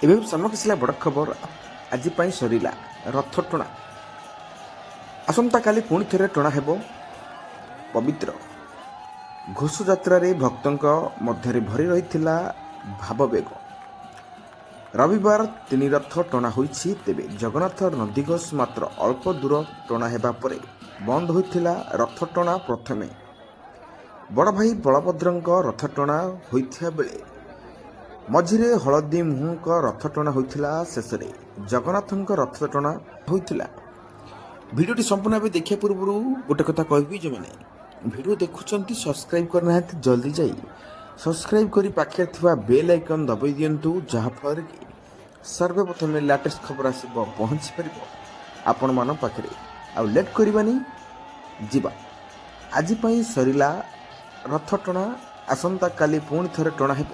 ଏବେ ସାମଗ୍ରୀ ଆସିଲା ବଡ଼ ଖବର। ଆଜି ପାଇଁ ସରିଲା ରଥ ଟଣା। ଆସନ୍ତାକାଲି ପୁଣି ଥରେ ଟଣା ହେବ ପବିତ୍ର ଘୋଷଯାତ୍ରାରେ ଭକ୍ତଙ୍କ ମଧ୍ୟରେ ଭରି ରହିଥିଲା ଭାବବେଗ। ରବିବାର 3 ରଥ ଟଣା ହୋଇଛି। ତେବେ ଜଗନ୍ନାଥ ନନ୍ଦିଘୋଷ ମାତ୍ର ଅଳ୍ପ ଦୂର ଟଣା ହେବା ପରେ ବନ୍ଦ ହୋଇଥିଲା ରଥ ଟଣା। ପ୍ରଥମେ ବଡ଼ଭାଇ ବଳଭଦ୍ରଙ୍କ ରଥ ଟଣା ହୋଇଥିବା ବେଳେ ମଝିରେ ହଳଦୀ ମୁହଁଙ୍କ ରଥ ଟଣା ହୋଇଥିଲା। ଶେଷରେ ଜଗନ୍ନାଥଙ୍କ ରଥ ଟଣା ହୋଇଥିଲା। ଭିଡ଼ିଓଟି ସମ୍ପୂର୍ଣ୍ଣ ଭାବେ ଦେଖିବା ପୂର୍ବରୁ ଗୋଟେ କଥା କହିବି, ଯେଉଁମାନେ ଭିଡ଼ିଓ ଦେଖୁଛନ୍ତି ସବସ୍କ୍ରାଇବ୍ କରିନାହାନ୍ତି ଜଲ୍ଦି ଯାଇ ସବସ୍କ୍ରାଇବ୍ କରି ପାଖରେ ଥିବା ବେଲ୍ ଆଇକନ୍ ଦବାଇ ଦିଅନ୍ତୁ, ଯାହାଫଳରେ କି ସର୍ବପ୍ରଥମେ ଲାଟେଷ୍ଟ ଖବର ଆସିବ ପହଞ୍ଚି ପାରିବ ଆପଣମାନଙ୍କ ପାଖରେ। ଆଉ ଲେଟ୍ କରିବାନି, ଯିବା। ଆଜି ପାଇଁ ସରିଲା ରଥ ଟଣା। ଆସନ୍ତାକାଲି ପୁଣି ଥରେ ଟଣା ହେବ